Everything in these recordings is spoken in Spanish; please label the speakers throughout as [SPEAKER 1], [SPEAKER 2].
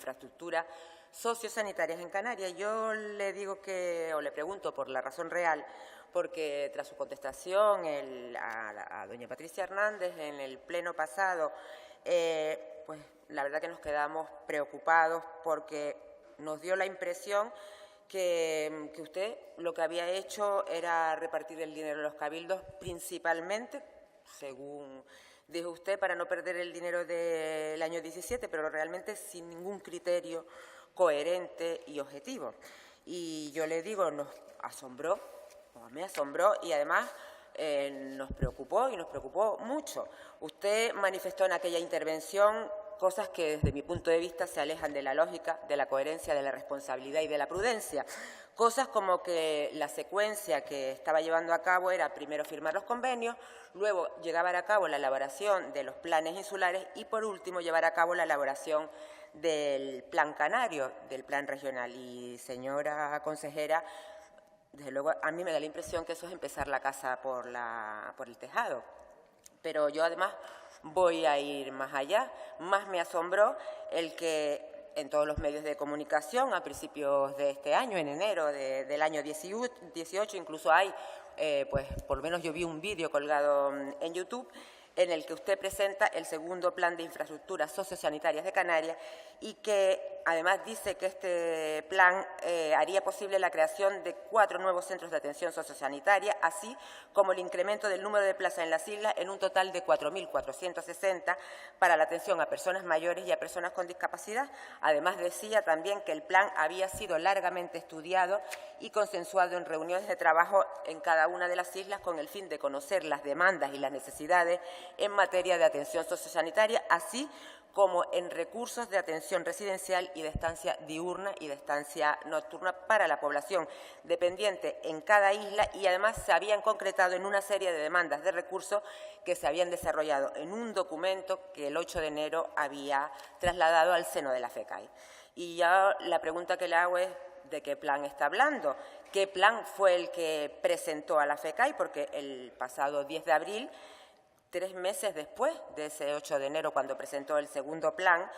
[SPEAKER 1] infraestructuras sociosanitarias en Canarias. Yo le digo que, o le pregunto por la razón real, porque tras su contestación a doña Patricia Hernández en el pleno pasado, pues la verdad que nos quedamos preocupados porque nos dio la impresión que usted lo que había hecho era repartir el dinero de los cabildos principalmente, según dijo usted, para no perder el dinero del año 17, pero realmente sin ningún criterio coherente y objetivo. Y yo le digo, nos asombró, me asombró y además nos preocupó mucho. Usted manifestó en aquella intervención cosas que desde mi punto de vista se alejan de la lógica, de la coherencia, de la responsabilidad y de la prudencia. Cosas como que la secuencia que estaba llevando a cabo era primero firmar los convenios, luego llevar a cabo la elaboración de los planes insulares y, por último, llevar a cabo la elaboración del plan canario, del plan regional. Y, señora consejera, desde luego a mí me da la impresión que eso es empezar la casa por el tejado. Pero yo, además, voy a ir más allá. Más me asombró el que en todos los medios de comunicación a principios de este año, en enero del año 18, incluso hay, pues por lo menos yo vi un vídeo colgado en YouTube, en el que usted presenta el segundo plan de infraestructuras sociosanitarias de Canarias y que además dice que este plan haría posible la creación de 4 nuevos centros de atención sociosanitaria, así como el incremento del número de plazas en las islas en un total de 4.460 para la atención a personas mayores y a personas con discapacidad. Además, decía también que el plan había sido largamente estudiado y consensuado en reuniones de trabajo en cada una de las islas con el fin de conocer las demandas y las necesidades en materia de atención sociosanitaria, así como en recursos de atención residencial y de estancia diurna y de estancia nocturna para la población dependiente en cada isla, y además se habían concretado en una serie de demandas de recursos que se habían desarrollado en un documento que el 8 de enero había trasladado al seno de la FECAI. Y ya la pregunta que le hago es, ¿de qué plan está hablando? ¿Qué plan fue el que presentó a la FECAI? Porque el pasado 10 de abril, 3 meses después de ese 8 de enero, cuando presentó el segundo plan,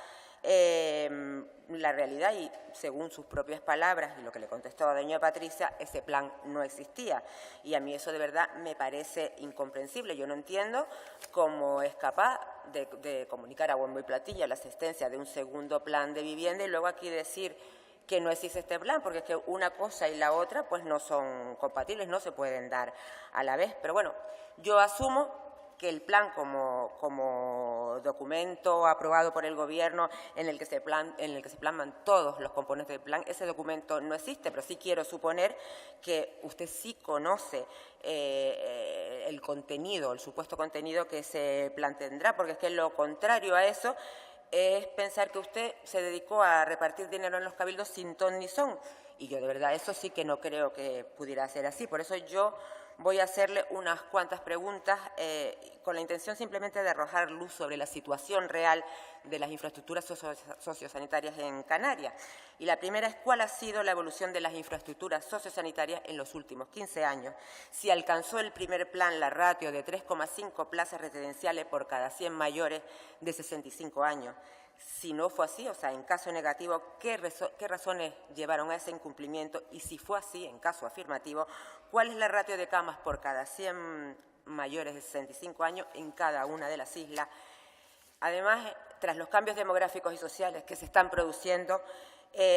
[SPEAKER 1] la realidad, y según sus propias palabras y lo que le contestó a doña Patricia, ese plan no existía. Y a mí eso de verdad me parece incomprensible. Yo no entiendo cómo es capaz de comunicar a bombo y platillo la existencia de un segundo plan de vivienda y luego aquí decir que no existe este plan, porque es que una cosa y la otra pues no son compatibles, no se pueden dar a la vez. Pero bueno, yo asumo que el plan como documento aprobado por el Gobierno en el que se plasman todos los componentes del plan, ese documento no existe, pero sí quiero suponer que usted sí conoce el contenido, el supuesto contenido que ese plan tendrá, porque es que lo contrario a eso es pensar que usted se dedicó a repartir dinero en los cabildos sin ton ni son. Y yo de verdad eso sí que no creo que pudiera ser así. Por eso yo voy a hacerle unas cuantas preguntas con la intención simplemente de arrojar luz sobre la situación real de las infraestructuras sociosanitarias en Canarias. Y la primera es, ¿cuál ha sido la evolución de las infraestructuras sociosanitarias en los últimos 15 años? Si alcanzó el primer plan la ratio de 3,5 plazas residenciales por cada 100 mayores de 65 años. Si no fue así, o sea, en caso negativo, ¿qué razones llevaron a ese incumplimiento? Y si fue así, en caso afirmativo, ¿cuál es la ratio de camas por cada 100 mayores de 65 años en cada una de las islas? Además, tras los cambios demográficos y sociales que se están produciendo,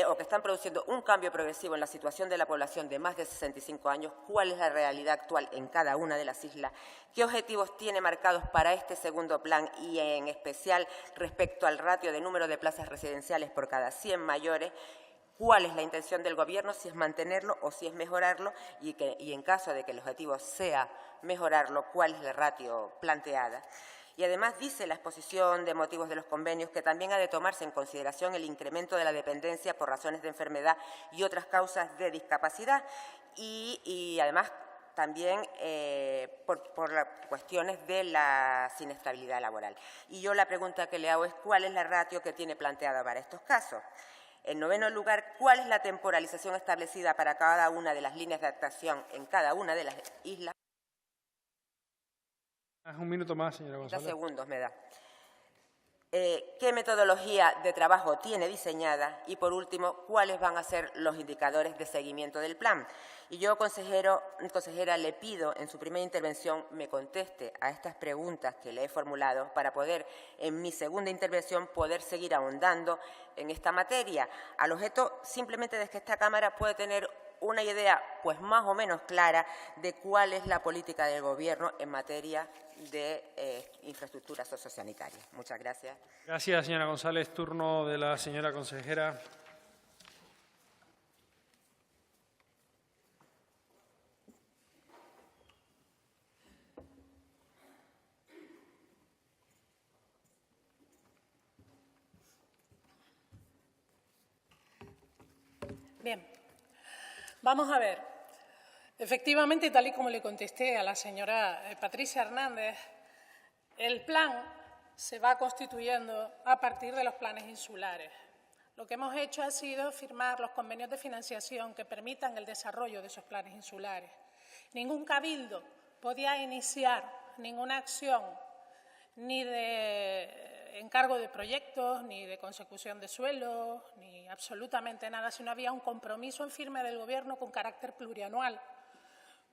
[SPEAKER 1] o que están produciendo un cambio progresivo en la situación de la población de más de 65 años, ¿cuál es la realidad actual en cada una de las islas? ¿Qué objetivos tiene marcados para este segundo plan y, en especial, respecto al ratio de número de plazas residenciales por cada 100 mayores? ¿Cuál es la intención del Gobierno, si es mantenerlo o si es mejorarlo? Y en caso de que el objetivo sea mejorarlo, ¿cuál es la ratio planteada? Y además dice la exposición de motivos de los convenios que también ha de tomarse en consideración el incremento de la dependencia por razones de enfermedad y otras causas de discapacidad y además también por las cuestiones de la sinestabilidad laboral. Y yo la pregunta que le hago es, ¿cuál es la ratio que tiene planteada para estos casos? En noveno lugar, ¿cuál es la temporalización establecida para cada una de las líneas de actuación en cada una de las islas?
[SPEAKER 2] Un minuto más, señora González.
[SPEAKER 1] 30 segundos me da. qué metodología de trabajo tiene diseñada y, por último, cuáles van a ser los indicadores de seguimiento del plan. Y yo, consejera, le pido en su primera intervención me conteste a estas preguntas que le he formulado para poder, en mi segunda intervención, poder seguir ahondando en esta materia, al objeto simplemente de que esta Cámara puede tener una idea pues más o menos clara de cuál es la política del Gobierno en materia de infraestructuras sociosanitarias. Muchas gracias.
[SPEAKER 2] Gracias, señora González. Turno de la señora consejera.
[SPEAKER 3] Bien, vamos a ver. Efectivamente, tal y como le contesté a la señora Patricia Hernández, el plan se va constituyendo a partir de los planes insulares. Lo que hemos hecho ha sido firmar los convenios de financiación que permitan el desarrollo de esos planes insulares. Ningún cabildo podía iniciar ninguna acción ni de encargo de proyectos, ni de consecución de suelos, ni absolutamente nada, si no había un compromiso en firme del Gobierno con carácter plurianual.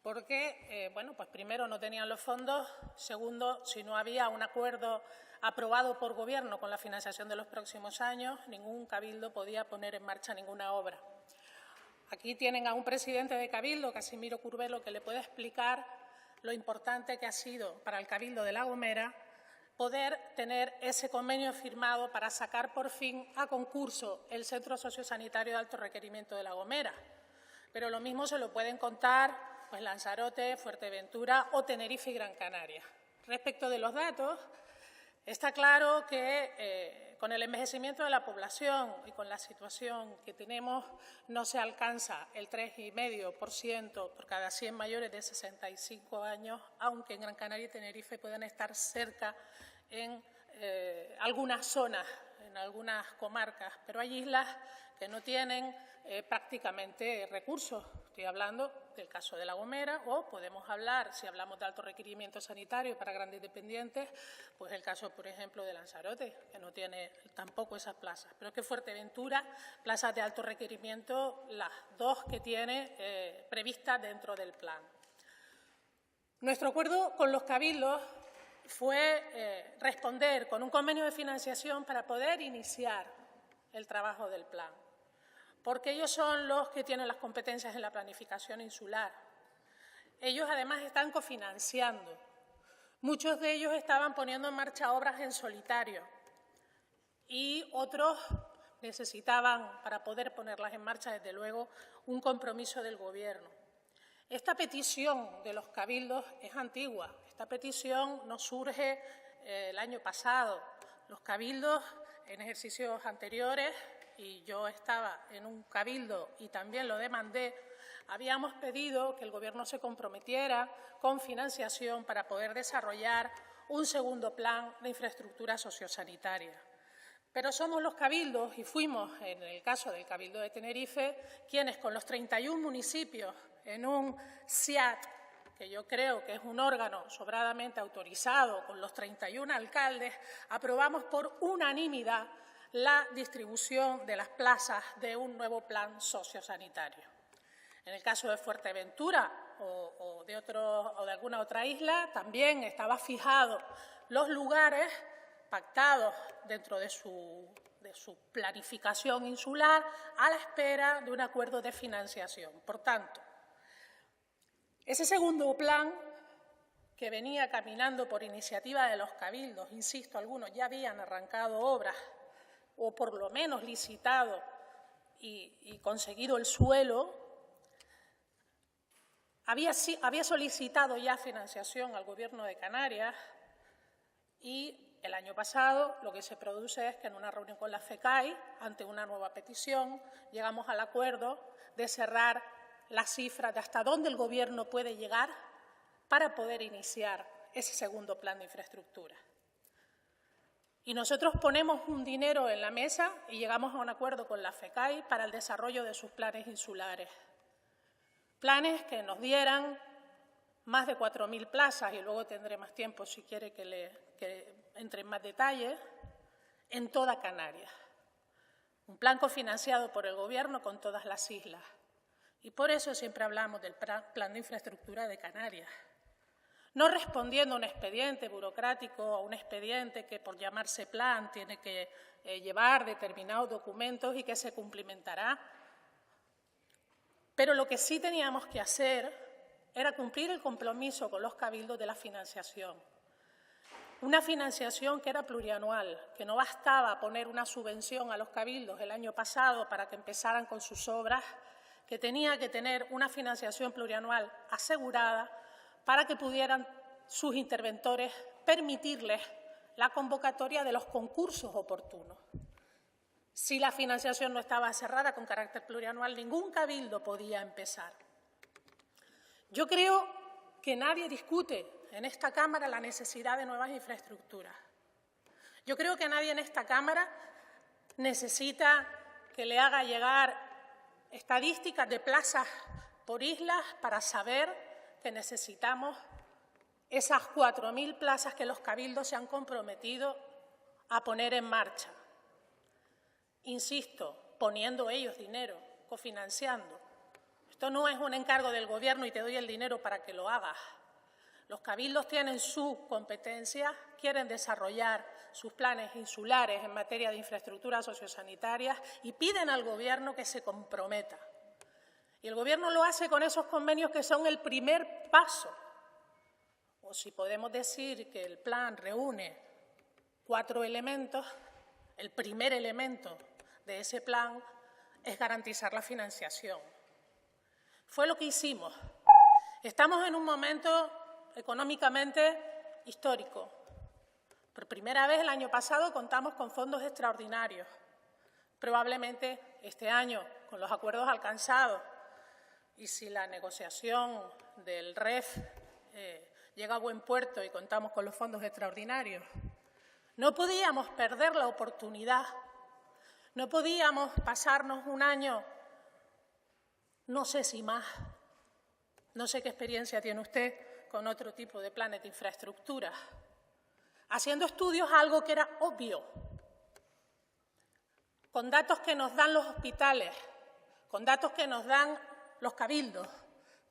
[SPEAKER 3] Porque, bueno, pues primero no tenían los fondos, segundo, si no había un acuerdo aprobado por Gobierno con la financiación de los próximos años, ningún cabildo podía poner en marcha ninguna obra. Aquí tienen a un presidente de cabildo, Casimiro Curvelo, que le puede explicar lo importante que ha sido para el cabildo de La Gomera poder tener ese convenio firmado para sacar por fin a concurso el Centro Sociosanitario de Alto Requerimiento de La Gomera. Pero lo mismo se lo pueden contar pues Lanzarote, Fuerteventura o Tenerife y Gran Canaria. Respecto de los datos, está claro que con el envejecimiento de la población y con la situación que tenemos no se alcanza el 3,5% por cada 100 mayores de 65 años, aunque en Gran Canaria y Tenerife puedan estar cerca en algunas zonas, en algunas comarcas, pero hay islas que no tienen prácticamente recursos. Estoy hablando del caso de La Gomera, o podemos hablar, si hablamos de alto requerimiento sanitario para grandes dependientes, pues el caso, por ejemplo, de Lanzarote, que no tiene tampoco esas plazas. Pero es que Fuerteventura, plazas de alto requerimiento, las dos que tiene previstas dentro del plan. Nuestro acuerdo con los cabildos fue responder con un convenio de financiación para poder iniciar el trabajo del plan, porque ellos son los que tienen las competencias en la planificación insular. Ellos, además, están cofinanciando. Muchos de ellos estaban poniendo en marcha obras en solitario y otros necesitaban, para poder ponerlas en marcha, desde luego, un compromiso del Gobierno. Esta petición de los cabildos es antigua. Esta petición no surge el año pasado. Los cabildos, en ejercicios anteriores, y yo estaba en un cabildo y también lo demandé, habíamos pedido que el Gobierno se comprometiera con financiación para poder desarrollar un segundo plan de infraestructura sociosanitaria. Pero somos los cabildos, y fuimos, en el caso del Cabildo de Tenerife, quienes con los 31 municipios en un SIAT, que yo creo que es un órgano sobradamente autorizado, con los 31 alcaldes, aprobamos por unanimidad la distribución de las plazas de un nuevo plan sociosanitario. En el caso de Fuerteventura o de alguna otra isla, también estaba fijado los lugares pactados dentro de su planificación insular a la espera de un acuerdo de financiación. Por tanto, ese segundo plan, que venía caminando por iniciativa de los cabildos, insisto, algunos ya habían arrancado obras o por lo menos licitado y conseguido el suelo, había solicitado ya financiación al Gobierno de Canarias y el año pasado lo que se produce es que en una reunión con la FECAI, ante una nueva petición, llegamos al acuerdo de cerrar la cifra de hasta dónde el Gobierno puede llegar para poder iniciar ese segundo plan de infraestructura. Y nosotros ponemos un dinero en la mesa y llegamos a un acuerdo con la FECAI para el desarrollo de sus planes insulares. Planes que nos dieran más de 4.000 plazas, y luego tendré más tiempo si quiere que entre en más detalles, en toda Canarias. Un plan cofinanciado por el Gobierno con todas las islas. Y por eso siempre hablamos del Plan de Infraestructura de Canarias. No respondiendo a un expediente burocrático, a un expediente que por llamarse plan tiene que llevar determinados documentos y que se cumplimentará. Pero lo que sí teníamos que hacer era cumplir el compromiso con los cabildos de la financiación. Una financiación que era plurianual, que no bastaba poner una subvención a los cabildos el año pasado para que empezaran con sus obras, que tenía que tener una financiación plurianual asegurada para que pudieran sus interventores permitirles la convocatoria de los concursos oportunos. Si la financiación no estaba cerrada con carácter plurianual, ningún cabildo podía empezar. Yo creo que nadie discute en esta Cámara la necesidad de nuevas infraestructuras. Yo creo que nadie en esta Cámara necesita que le haga llegar estadísticas de plazas por islas para saber que necesitamos esas 4.000 plazas que los cabildos se han comprometido a poner en marcha. Insisto, poniendo ellos dinero, cofinanciando. Esto no es un encargo del Gobierno y te doy el dinero para que lo hagas. Los cabildos tienen su competencia, quieren desarrollar sus planes insulares en materia de infraestructuras sociosanitarias y piden al Gobierno que se comprometa. Y el Gobierno lo hace con esos convenios que son el primer paso. O si podemos decir que el plan reúne 4 elementos, el primer elemento de ese plan es garantizar la financiación. Fue lo que hicimos. Estamos en un momento económicamente histórico. Por primera vez el año pasado contamos con fondos extraordinarios. Probablemente este año, con los acuerdos alcanzados, y si la negociación del REF llega a buen puerto y contamos con los fondos extraordinarios, no podíamos perder la oportunidad, no podíamos pasarnos un año, no sé si más, no sé qué experiencia tiene usted con otro tipo de planes de infraestructura, haciendo estudios a algo que era obvio, con datos que nos dan los hospitales, con datos que nos dan los cabildos,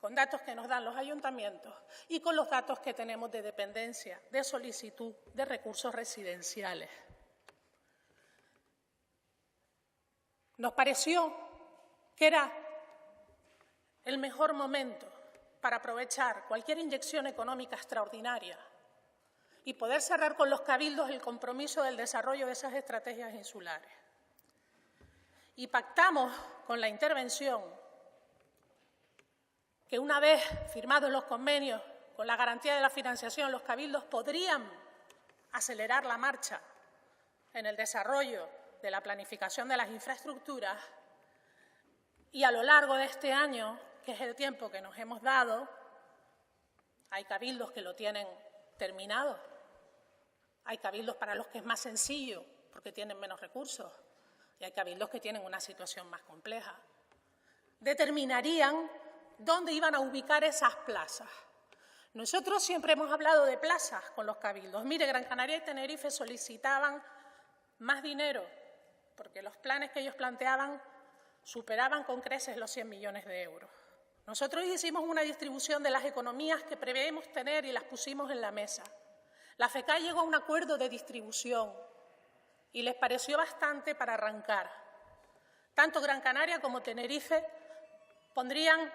[SPEAKER 3] con datos que nos dan los ayuntamientos y con los datos que tenemos de dependencia, de solicitud de recursos residenciales. Nos pareció que era el mejor momento para aprovechar cualquier inyección económica extraordinaria y poder cerrar con los cabildos el compromiso del desarrollo de esas estrategias insulares. Y pactamos con la intervención que una vez firmados los convenios con la garantía de la financiación, los cabildos podrían acelerar la marcha en el desarrollo de la planificación de las infraestructuras y a lo largo de este año, que es el tiempo que nos hemos dado, hay cabildos que lo tienen terminado, hay cabildos para los que es más sencillo porque tienen menos recursos y hay cabildos que tienen una situación más compleja. Determinarían dónde iban a ubicar esas plazas. Nosotros siempre hemos hablado de plazas con los cabildos. Mire, Gran Canaria y Tenerife solicitaban más dinero porque los planes que ellos planteaban superaban con creces los 100 millones de euros. Nosotros hicimos una distribución de las economías que preveemos tener y las pusimos en la mesa. La FECA llegó a un acuerdo de distribución y les pareció bastante para arrancar. Tanto Gran Canaria como Tenerife pondrán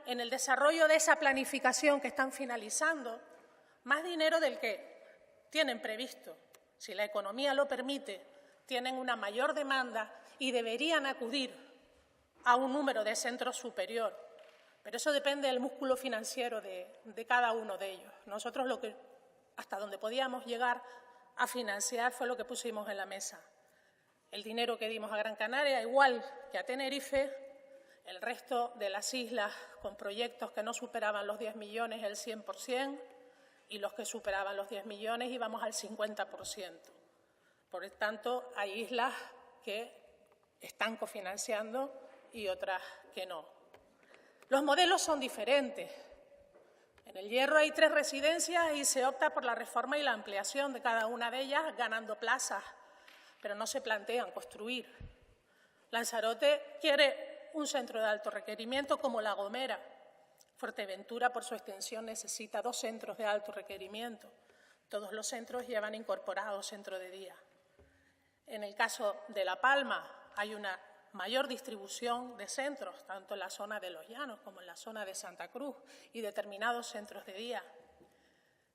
[SPEAKER 3] en el desarrollo de esa planificación que están finalizando más dinero del que tienen previsto. Si la economía lo permite, tienen una mayor demanda y deberían acudir a un número de centros superior. Pero eso depende del músculo financiero de cada uno de ellos. Nosotros hasta donde podíamos llegar a financiar fue lo que pusimos en la mesa. El dinero que dimos a Gran Canaria, igual que a Tenerife, el resto de las islas con proyectos que no superaban los 10 millones, el 100%, y los que superaban los 10 millones íbamos al 50%. Por lo tanto, hay islas que están cofinanciando y otras que no. Los modelos son diferentes. En El Hierro hay 3 residencias y se opta por la reforma y la ampliación de cada una de ellas, ganando plazas, pero no se plantean construir. Lanzarote quiere un centro de alto requerimiento como La Gomera. Fuerteventura, por su extensión, necesita 2 centros de alto requerimiento. Todos los centros llevan incorporados centro de día. En el caso de La Palma hay una mayor distribución de centros, tanto en la zona de Los Llanos como en la zona de Santa Cruz y determinados centros de día.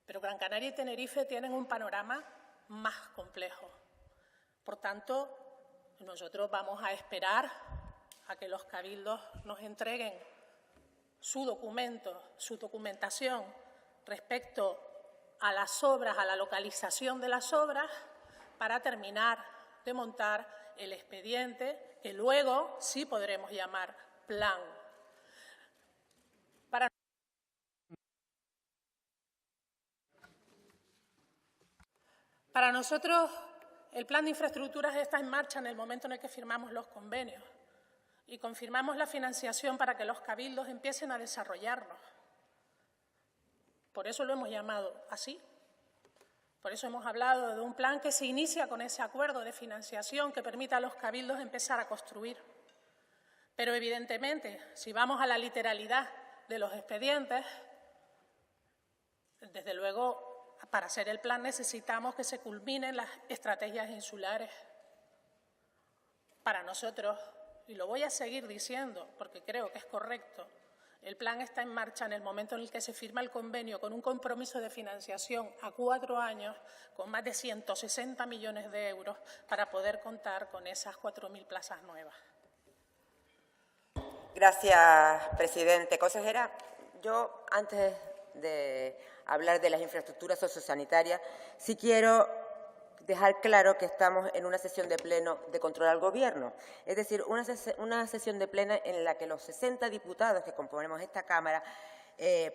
[SPEAKER 3] Pero Gran Canaria y Tenerife tienen un panorama más complejo. Por tanto, nosotros vamos a esperar a que los cabildos nos entreguen su documentación respecto a las obras, a la localización de las obras, para terminar de montar el expediente que luego sí podremos llamar plan. Para nosotros, el plan de infraestructuras está en marcha en el momento en el que firmamos los convenios y confirmamos la financiación para que los cabildos empiecen a desarrollarlos. Por eso lo hemos llamado así. Por eso hemos hablado de un plan que se inicia con ese acuerdo de financiación que permita a los cabildos empezar a construir. Pero, evidentemente, si vamos a la literalidad de los expedientes, desde luego, para hacer el plan necesitamos que se culminen las estrategias insulares. Para nosotros, y lo voy a seguir diciendo porque creo que es correcto, el plan está en marcha en el momento en el que se firma el convenio con un compromiso de financiación a 4 años con más de 160 millones de euros para poder contar con esas 4.000 plazas nuevas.
[SPEAKER 1] Gracias, presidente. Consejera, yo antes de hablar de las infraestructuras sociosanitarias, sí quiero dejar claro que estamos en una sesión de pleno de control al Gobierno. Es decir, una sesión de pleno en la que los 60 diputados que componemos esta Cámara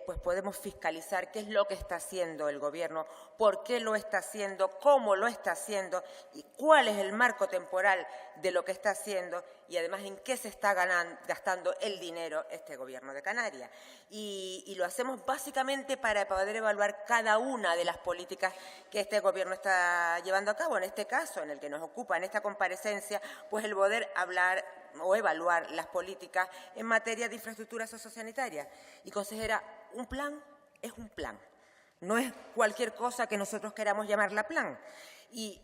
[SPEAKER 1] pues podemos fiscalizar qué es lo que está haciendo el Gobierno, por qué lo está haciendo, cómo lo está haciendo y cuál es el marco temporal de lo que está haciendo y además en qué se está gastando el dinero este Gobierno de Canarias. Y lo hacemos básicamente para poder evaluar cada una de las políticas que este Gobierno está llevando a cabo. En este caso, en el que nos ocupa en esta comparecencia, pues el poder hablar o evaluar las políticas en materia de infraestructura sociosanitaria. Y, consejera, un plan es un plan. No es cualquier cosa que nosotros queramos llamarla plan. Y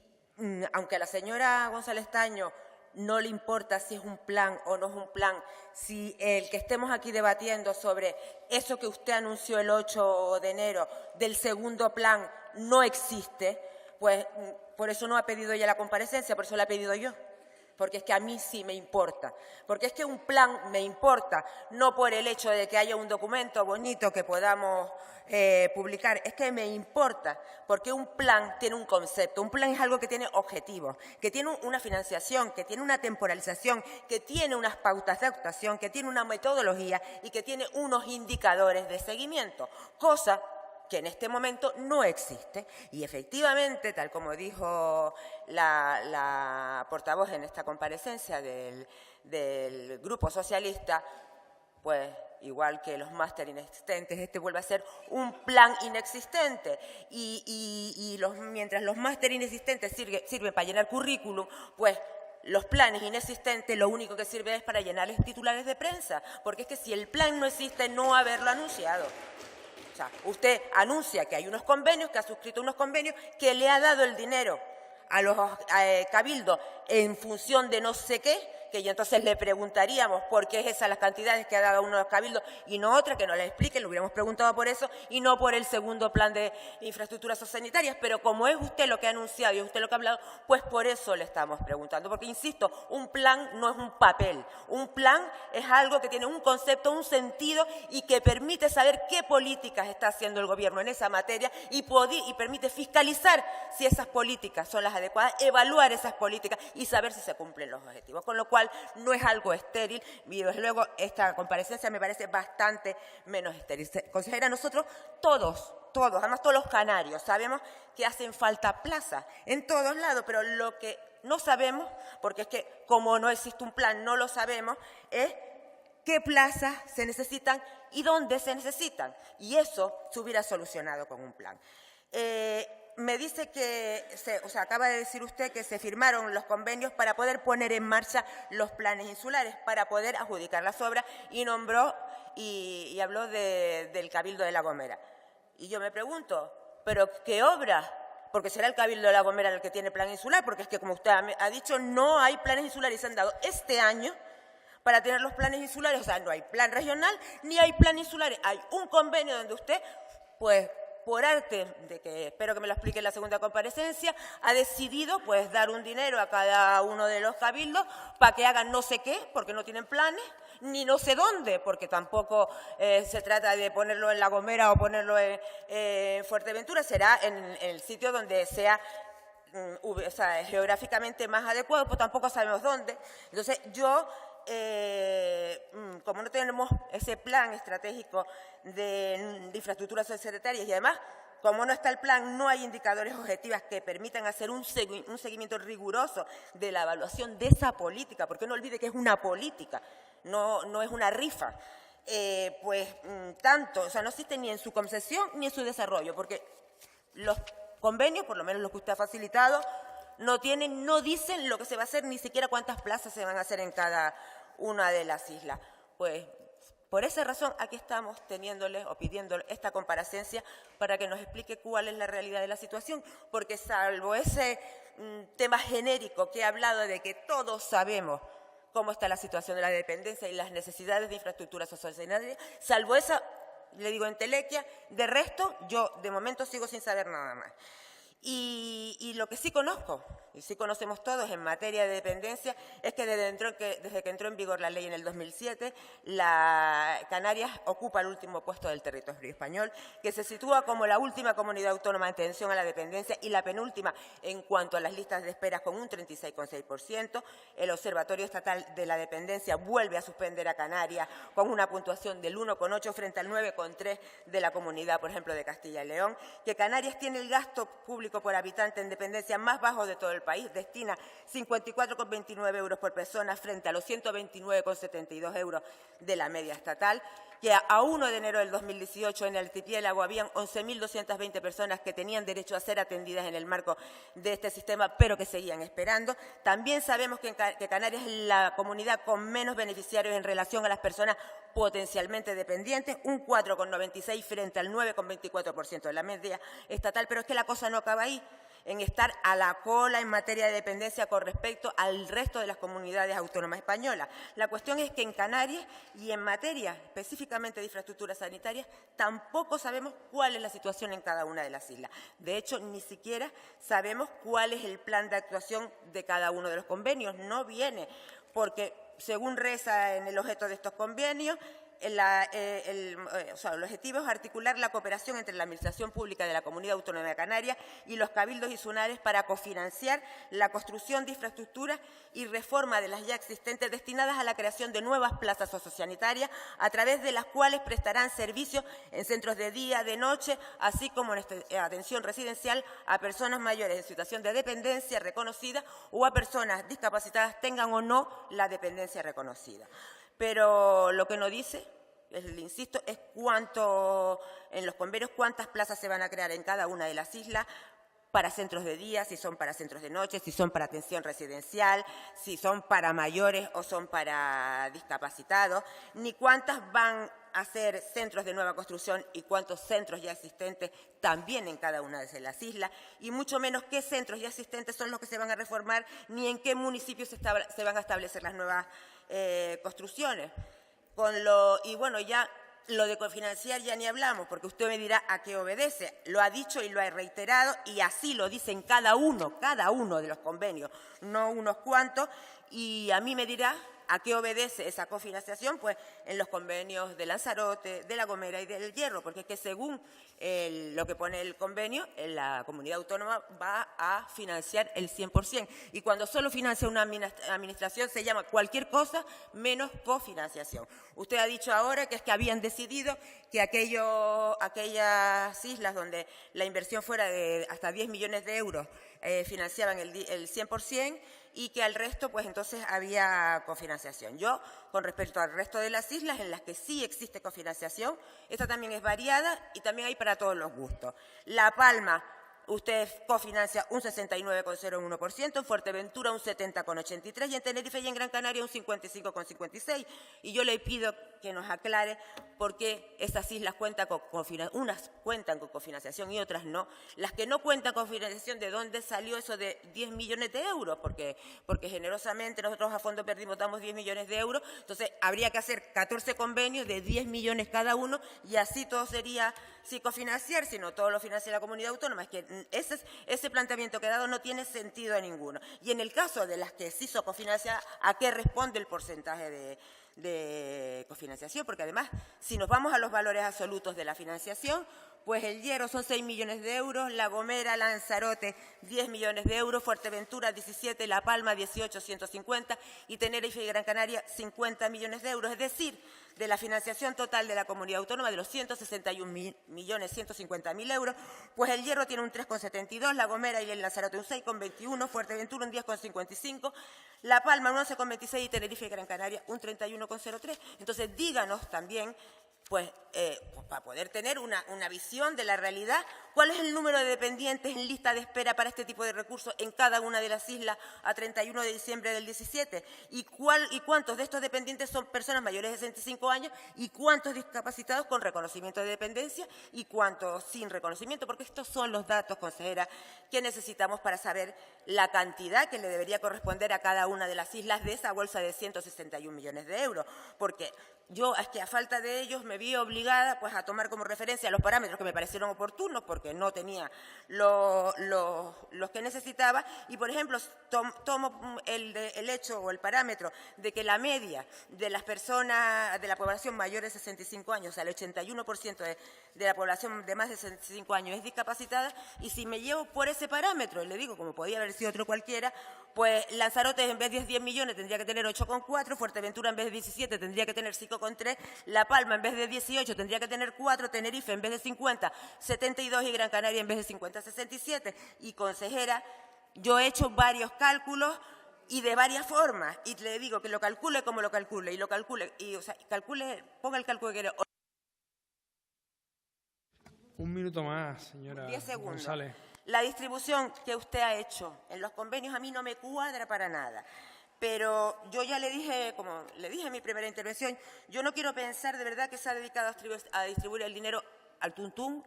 [SPEAKER 1] aunque a la señora González Taño no le importa si es un plan o no es un plan, si el que estemos aquí debatiendo sobre eso que usted anunció el 8 de enero del segundo plan no existe, pues por eso no ha pedido ella la comparecencia, por eso la he pedido yo. Porque es que a mí sí me importa, porque es que un plan me importa, no por el hecho de que haya un documento bonito que podamos publicar, es que me importa, porque un plan tiene un concepto, un plan es algo que tiene objetivos, que tiene una financiación, que tiene una temporalización, que tiene unas pautas de actuación, que tiene una metodología y que tiene unos indicadores de seguimiento, cosa que en este momento no existe. Y efectivamente, tal como dijo la portavoz en esta comparecencia del Grupo Socialista, pues igual que los máster inexistentes, este vuelve a ser un plan inexistente. Mientras los máster inexistentes sirven para llenar currículum, pues los planes inexistentes lo único que sirve es para llenarles titulares de prensa, porque es que si el plan no existe, no haberlo anunciado. O sea, usted anuncia que hay unos convenios, que ha suscrito unos convenios, que le ha dado el dinero a los cabildos en función de no sé qué, que ya entonces le preguntaríamos por qué es esas las cantidades que ha dado uno de los cabildos y no otra, que nos las explique, le hubiéramos preguntado por eso y no por el segundo plan de infraestructuras sociosanitarias, pero como es usted lo que ha anunciado y es usted lo que ha hablado, pues por eso le estamos preguntando, porque insisto, un plan no es un papel, un plan es algo que tiene un concepto, un sentido y que permite saber qué políticas está haciendo el Gobierno en esa materia y permite fiscalizar si esas políticas son las adecuadas, evaluar esas políticas y saber si se cumplen los objetivos, con lo cual no es algo estéril y desde luego esta comparecencia me parece bastante menos estéril. Consejera, nosotros todos, además todos los canarios, sabemos que hacen falta plazas en todos lados, pero lo que no sabemos, porque es que como no existe un plan, no lo sabemos, es qué plazas se necesitan y dónde se necesitan. Y eso se hubiera solucionado con un plan. Me dice que, acaba de decir usted que se firmaron los convenios para poder poner en marcha los planes insulares, para poder adjudicar las obras, y nombró y habló del Cabildo de La Gomera. Y yo me pregunto, ¿pero qué obra? Porque será el Cabildo de La Gomera el que tiene plan insular, porque es que, como usted ha dicho, no hay planes insulares y se han dado este año para tener los planes insulares. O sea, no hay plan regional ni hay plan insulares. Hay un convenio donde usted, pues, por arte de que espero que me lo explique en la segunda comparecencia, ha decidido pues dar un dinero a cada uno de los cabildos para que hagan no sé qué, porque no tienen planes, ni no sé dónde, porque tampoco se trata de ponerlo en La Gomera o ponerlo en Fuerteventura, será en el sitio donde sea geográficamente más adecuado, pues tampoco sabemos dónde. Entonces yo, como no tenemos ese plan estratégico de infraestructuras societarias y además, como no está el plan, no hay indicadores objetivos que permitan hacer un seguimiento riguroso de la evaluación de esa política, porque no olvide que es una política, no es una rifa. No existe ni en su concesión ni en su desarrollo, porque los convenios, por lo menos los que usted ha facilitado, no dicen lo que se va a hacer, ni siquiera cuántas plazas se van a hacer en cada una de las islas. Pues, por esa razón, aquí estamos teniéndole o pidiéndole esta comparecencia para que nos explique cuál es la realidad de la situación, porque salvo ese tema genérico que he hablado de que todos sabemos cómo está la situación de la dependencia y las necesidades de infraestructuras sociosanitarias, salvo esa, le digo, entelequia, de resto, yo de momento sigo sin saber nada más. Y lo que sí conozco, y sí conocemos todos en materia de dependencia, es que desde que entró en vigor la ley en el 2007, Canarias ocupa el último puesto del territorio español, que se sitúa como la última comunidad autónoma en atención a la dependencia y la penúltima en cuanto a las listas de espera, con un 36,6%. El Observatorio Estatal de la Dependencia vuelve a suspender a Canarias con una puntuación del 1,8 frente al 9,3 de la comunidad, por ejemplo, de Castilla y León, que Canarias tiene el gasto público por habitante en dependencia más bajo de todo el país, destina 54,29 euros por persona frente a los 129,72 euros de la media estatal, que a 1 de enero del 2018 en el archipiélago habían 11.220 personas que tenían derecho a ser atendidas en el marco de este sistema, pero que seguían esperando. También sabemos que Canarias es la comunidad con menos beneficiarios en relación a las personas potencialmente dependientes, un 4,96 frente al 9,24% de la media estatal, pero es que la cosa no acaba ahí, en estar a la cola en materia de dependencia con respecto al resto de las comunidades autónomas españolas. La cuestión es que en Canarias y en materia específicamente de infraestructuras sanitarias tampoco sabemos cuál es la situación en cada una de las islas. De hecho, ni siquiera sabemos cuál es el plan de actuación de cada uno de los convenios. No viene, porque según reza en el objeto de estos convenios, el objetivo es articular la cooperación entre la Administración Pública de la Comunidad Autónoma de Canarias y los cabildos insulares para cofinanciar la construcción de infraestructuras y reforma de las ya existentes destinadas a la creación de nuevas plazas sociosanitarias, a través de las cuales prestarán servicios en centros de día, de noche, así como en atención residencial a personas mayores en situación de dependencia reconocida o a personas discapacitadas, tengan o no la dependencia reconocida. Pero lo que no dice, le insisto, es en los convenios cuántas plazas se van a crear en cada una de las islas para centros de día, si son para centros de noche, si son para atención residencial, si son para mayores o son para discapacitados, ni cuántas van a ser centros de nueva construcción y cuántos centros ya existentes también en cada una de las islas, y mucho menos qué centros ya existentes son los que se van a reformar, ni en qué municipios se van a establecer las nuevas construcciones. Y bueno, ya lo de cofinanciar ya ni hablamos, porque usted me dirá a qué obedece. Lo ha dicho y lo ha reiterado, y así lo dicen cada uno de los convenios, no unos cuantos, y a mí me dirá a qué obedece esa cofinanciación, pues en los convenios de Lanzarote, de La Gomera y del Hierro, porque es que según lo que pone el convenio, la comunidad autónoma va a financiar el 100%, y cuando solo financia una administración se llama cualquier cosa menos cofinanciación. Usted ha dicho ahora que es que habían decidido que aquellas islas donde la inversión fuera de hasta 10 millones de euros financiaban el 100%, y que al resto, pues entonces había cofinanciación. Yo, con respecto al resto de las islas en las que sí existe cofinanciación, esta también es variada y también hay para todos los gustos. La Palma, usted cofinancia un 69,01%, en Fuerteventura un 70,83% y en Tenerife y en Gran Canaria un 55,56%. Y yo le pido que nos aclare por qué esas islas cuentan con cofinanciación, unas cuentan con cofinanciación y otras no. Las que no cuentan con cofinanciación, ¿de dónde salió eso de 10 millones de euros? Porque generosamente nosotros a fondo perdido damos 10 millones de euros, entonces habría que hacer 14 convenios de 10 millones cada uno y así todo sería sin cofinanciar, sino todo lo financia la comunidad autónoma. Es que ese planteamiento que he dado no tiene sentido ninguno. Y en el caso de las que se hizo cofinanciar, ¿a qué responde el porcentaje de cofinanciación? Porque además, si nos vamos a los valores absolutos de la financiación, pues el Hierro son 6 millones de euros, La Gomera, Lanzarote 10 millones de euros, Fuerteventura 17, La Palma 18, 150 y Tenerife y Gran Canaria 50 millones de euros. Es decir, de la financiación total de la comunidad autónoma de los 161.150.000 euros, pues el Hierro tiene un 3,72, La Gomera y el Lanzarote un 6,21, Fuerteventura un 10,55, La Palma un 11,26 y Tenerife y Gran Canaria un 31,03. Entonces, díganos también, pues para poder tener una visión de la realidad, ¿cuál es el número de dependientes en lista de espera para este tipo de recursos en cada una de las islas a 31 de diciembre del 17? ¿Y cuántos de estos dependientes son personas mayores de 65 años? ¿Y cuántos discapacitados con reconocimiento de dependencia? ¿Y cuántos sin reconocimiento? Porque estos son los datos, consejera, que necesitamos para saber la cantidad que le debería corresponder a cada una de las islas de esa bolsa de 161 millones de euros. Porque yo, es que a falta de ellos, me vi obligada pues, a tomar como referencia los parámetros que me parecieron oportunos porque no tenía los que necesitaba y, por ejemplo, tomo el hecho o el parámetro de que la media de las personas de la población mayor de 65 años, o sea, el 81% de la población de más de 65 años es discapacitada y si me llevo por ese parámetro, y le digo, como podía haber sido otro cualquiera, pues Lanzarote en vez de 10 millones tendría que tener 8,4, Fuerteventura en vez de 17 tendría que tener 5,3, La Palma en vez de 18 tendría que tener 4, Tenerife en vez de 50, 72 y Gran Canaria en vez de 50, 67. Y, consejera, yo he hecho varios cálculos y de varias formas, y le digo que lo calcule como lo calcule, y lo calcule, y o sea, ponga el cálculo que quiera.
[SPEAKER 2] Un minuto más, señora
[SPEAKER 1] 10 segundos.
[SPEAKER 2] González.
[SPEAKER 1] La distribución que usted ha hecho en los convenios a mí no me cuadra para nada. Pero yo ya le dije, como le dije en mi primera intervención, yo no quiero pensar de verdad que se ha dedicado a distribuir el dinero al tuntún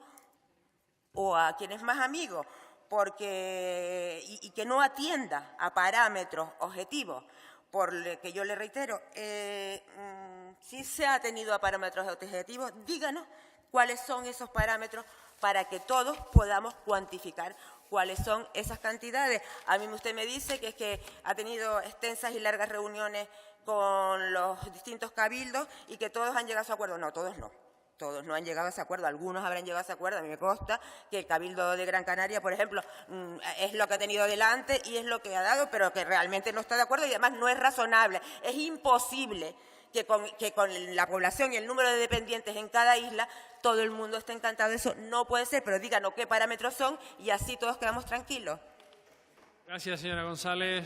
[SPEAKER 1] o a quienes más amigos, porque y que no atienda a parámetros objetivos. Por lo que yo le reitero, si se ha atendido a parámetros objetivos, díganos cuáles son esos parámetros para que todos podamos cuantificar cuáles son esas cantidades. A mí usted me dice que es que ha tenido extensas y largas reuniones con los distintos cabildos y que todos han llegado a ese acuerdo. No, todos no. Todos no han llegado a ese acuerdo, algunos habrán llegado a ese acuerdo. A mí me consta que el Cabildo de Gran Canaria, por ejemplo, es lo que ha tenido delante y es lo que ha dado, pero que realmente no está de acuerdo y además no es razonable. Es imposible que con la población y el número de dependientes en cada isla todo el mundo esté encantado de eso. No puede ser, pero díganos qué parámetros son y así todos quedamos tranquilos.
[SPEAKER 2] Gracias, señora González.